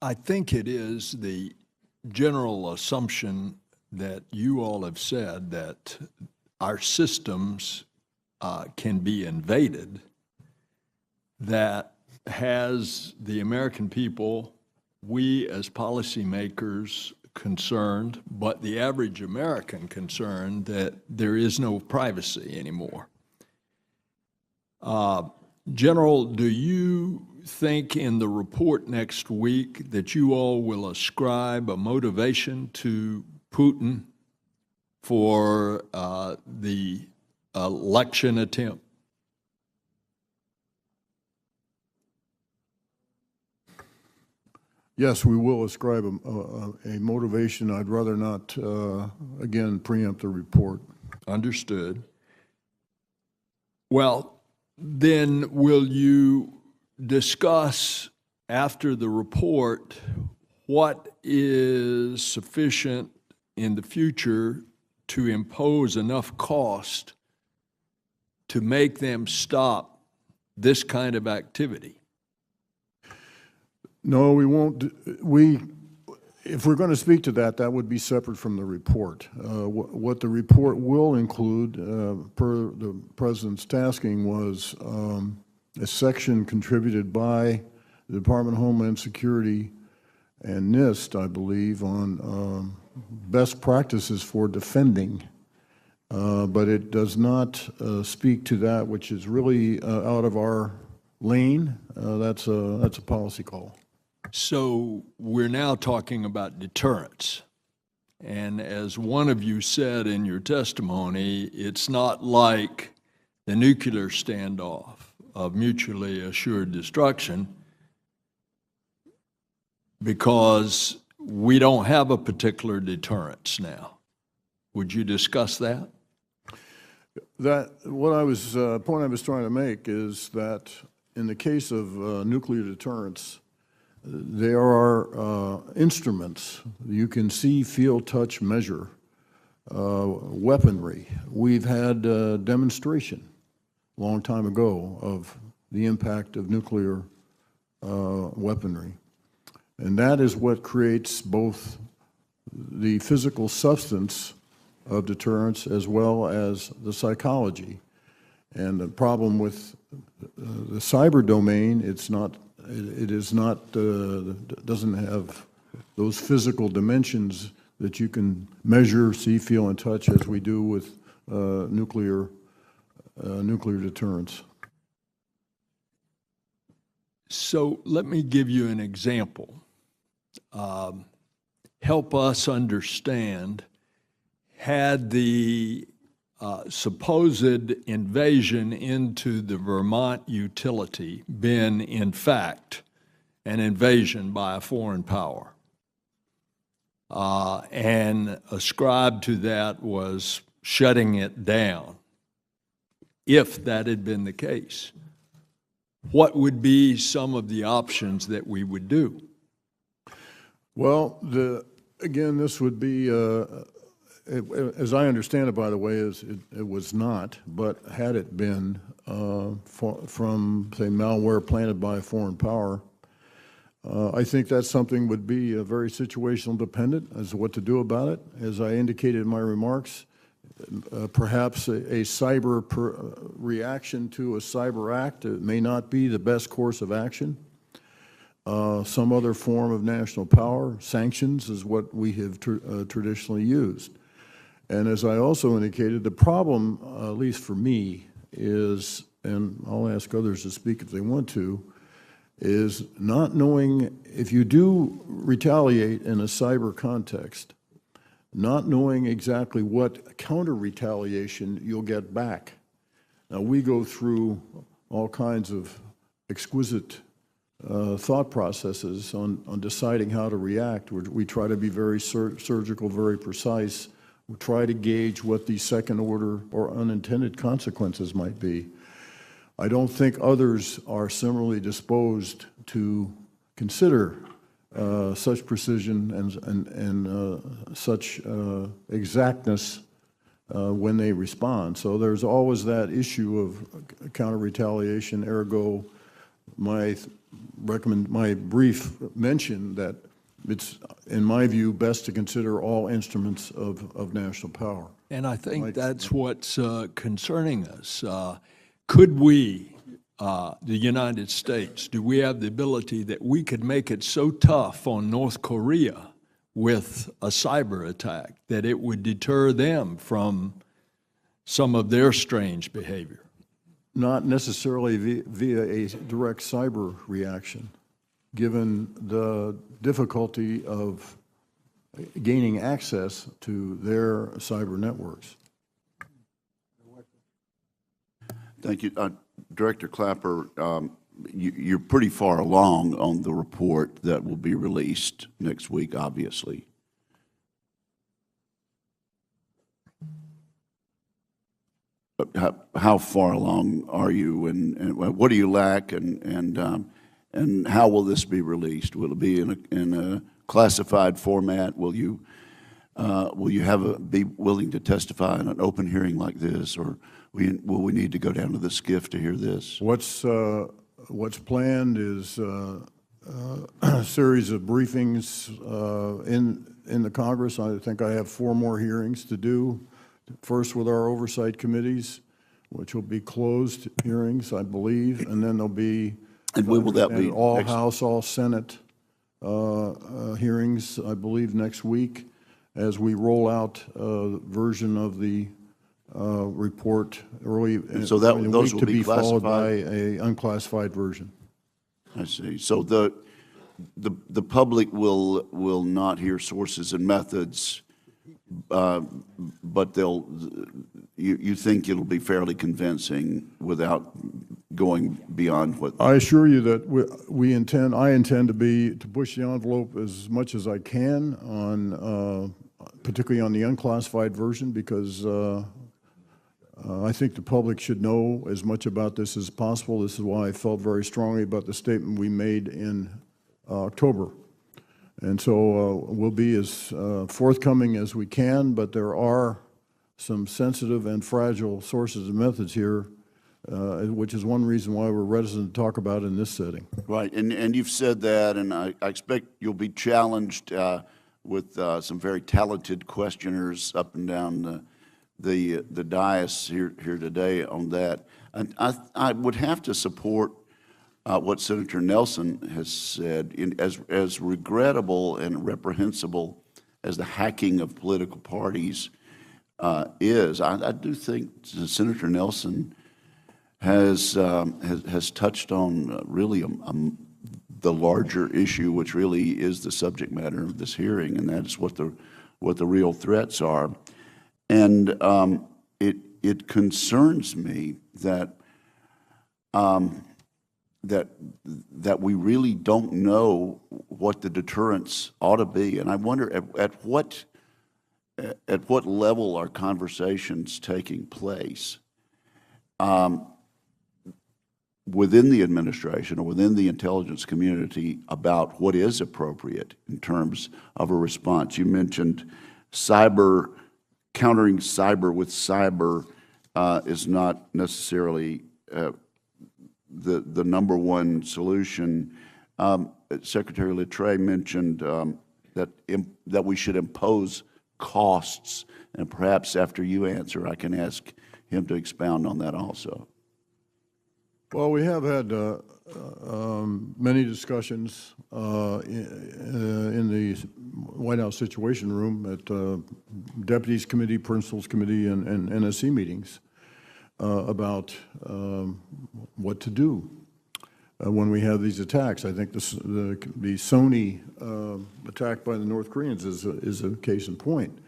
I think it is the general assumption that you all have said that our systems can be invaded that has the American people, we as policymakers concerned, but the average American concerned that there is no privacy anymore. General, do you think in the report next week that you all will ascribe a motivation to Putin for the election attempt? Yes, we will ascribe a motivation. I'd rather not, again, preempt the report. Understood. Well, then will you discuss after the report what is sufficient in the future to impose enough cost to make them stop this kind of activity? No, we won't. If we're going to speak to that, that would be separate from the report. What the report will include, per the President's tasking, was a section contributed by the Department of Homeland Security and NIST, I believe, on best practices for defending. But it does not speak to that which is really out of our lane. That's a policy call. So we're now talking about deterrence. And as one of you said in your testimony, it's not like the nuclear standoff of mutually assured destruction, because we don't have a particular deterrence now. Would you discuss that? Point I was trying to make is that in the case of nuclear deterrence, there are instruments you can see, feel, touch, measure, weaponry. We've had a demonstration a long time ago of the impact of nuclear weaponry. And that is what creates both the physical substance of deterrence as well as the psychology. And the problem with the cyber domain, doesn't have those physical dimensions that you can measure, see, feel, and touch as we do with nuclear deterrence. So let me give you an example. Help us understand, had the supposed invasion into the Vermont utility been, in fact, an invasion by a foreign power, and ascribed to that was shutting it down, if that had been the case, what would be some of the options that we would do? Well, again, this would be, as I understand it, by the way, it was not, but had it been from, say, malware planted by a foreign power, I think that's something would be very situational dependent as to what to do about it. As I indicated in my remarks, perhaps a cyber reaction to a cyber act may not be the best course of action. Some other form of national power, sanctions, is what we have traditionally used. And as I also indicated, the problem, at least for me, is, and I'll ask others to speak if they want to, is not knowing, if you do retaliate in a cyber context, not knowing exactly what counter-retaliation you'll get back. Now, we go through all kinds of exquisite thought processes on deciding how to react. We try to be very surgical, very precise. We try to gauge what the second-order or unintended consequences might be. I don't think others are similarly disposed to consider such precision and such exactness when they respond. So there's always that issue of counter-retaliation. Ergo, my my brief mention that it's, in my view, best to consider all instruments of national power. And I think that's what's concerning us. Could we, the United States, do we have the ability that we could make it so tough on North Korea with a cyber attack that it would deter them from some of their strange behavior? Not necessarily via a direct cyber reaction, given the difficulty of gaining access to their cyber networks. Thank you. Director Clapper, you're pretty far along on the report that will be released next week, obviously. How far along are you, and what do you lack, and how will this be released? Will it be in a classified format? Will you be willing to testify in an open hearing like this, or will we need to go down to the SCIF to hear this? What's planned is a series of briefings in the Congress. I think I have 4 more hearings to do. First with our oversight committees, which will be closed hearings, I believe, and then there'll be and when will that be? All House, all Senate hearings, I believe, next week, as we roll out a version of the report early. So that those will be followed by a unclassified version. I see. So the public will not hear sources and methods, but you think it'll be fairly convincing without going beyond what? I assure you that I intend to push the envelope as much as I can on, particularly on the unclassified version, because I think the public should know as much about this as possible. This is why I felt very strongly about the statement we made in October. And so we'll be as forthcoming as we can, but there are some sensitive and fragile sources and methods here, which is one reason why we're reticent to talk about it in this setting. Right, and you've said that, and I expect you'll be challenged with some very talented questioners up and down the dais here today on that. And I would have to support what Senator Nelson has said. As regrettable and reprehensible as the hacking of political parties is, I do think Senator Nelson has touched on really the larger issue, which really is the subject matter of this hearing, and that's what the real threats are. And it concerns me that that we really don't know what the deterrence ought to be, and I wonder at what level are conversations taking place within the administration or within the intelligence community about what is appropriate in terms of a response. You mentioned countering cyber with cyber is not necessarily the number one solution. Secretary Littré mentioned that we should impose costs, and perhaps after you answer, I can ask him to expound on that also. Well, we have had many discussions in the White House Situation Room at Deputies Committee, Principals Committee, and NSC meetings about what to do when we have these attacks. I think the Sony attack by the North Koreans is a case in point.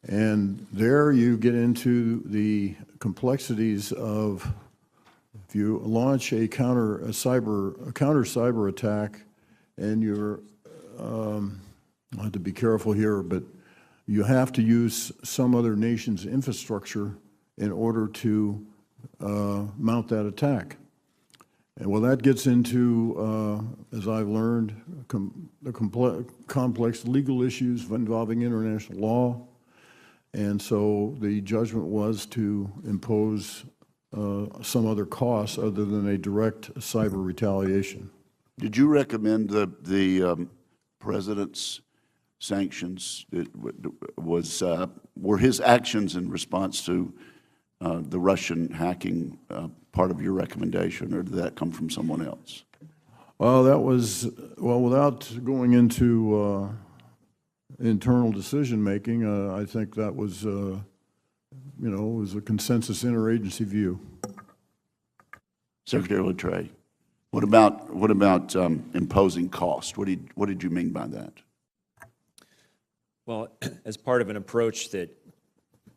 And there you get into the complexities of, if you launch a counter cyber attack, and you're, I have to be careful here, but you have to use some other nation's infrastructure in order to mount that attack. And well, that gets into, as I've learned, the complex legal issues involving international law. And so the judgment was to impose some other costs other than a direct cyber retaliation. Did you recommend the president's sanctions? Were his actions in response to the Russian hacking part of your recommendation, or did that come from someone else? Well, that was, well, without going into internal decision-making, I think that was, you know, was a consensus interagency view. Secretary Littrell, what about imposing cost? What did you mean by that? Well, as part of an approach that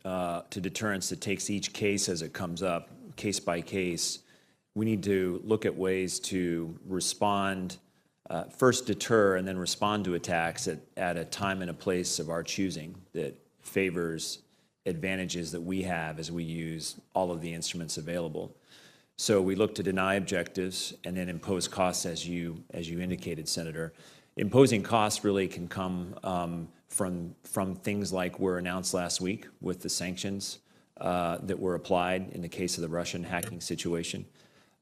to deterrence that takes each case as it comes up, case by case, we need to look at ways to respond, first deter and then respond to attacks at a time and a place of our choosing that favors advantages that we have as we use all of the instruments available. So we look to deny objectives and then impose costs, as you indicated, Senator. Imposing costs really can come from things like were announced last week with the sanctions that were applied in the case of the Russian hacking situation.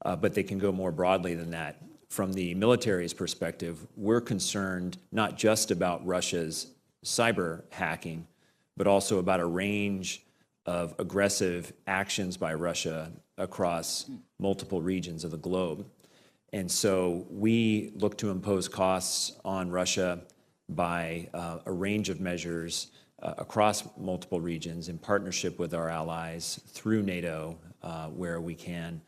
But they can go more broadly than that. From the military's perspective, we're concerned not just about Russia's cyber hacking, but also about a range of aggressive actions by Russia across multiple regions of the globe. And so we look to impose costs on Russia by a range of measures across multiple regions in partnership with our allies through NATO, where we can,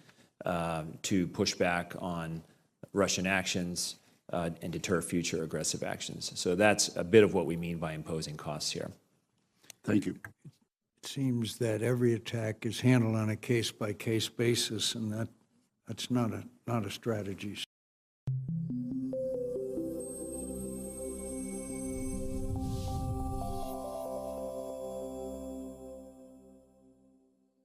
to push back on Russian actions and deter future aggressive actions. So that's a bit of what we mean by imposing costs here. Thank you. It seems that every attack is handled on a case-by-case basis, and that's not a strategy.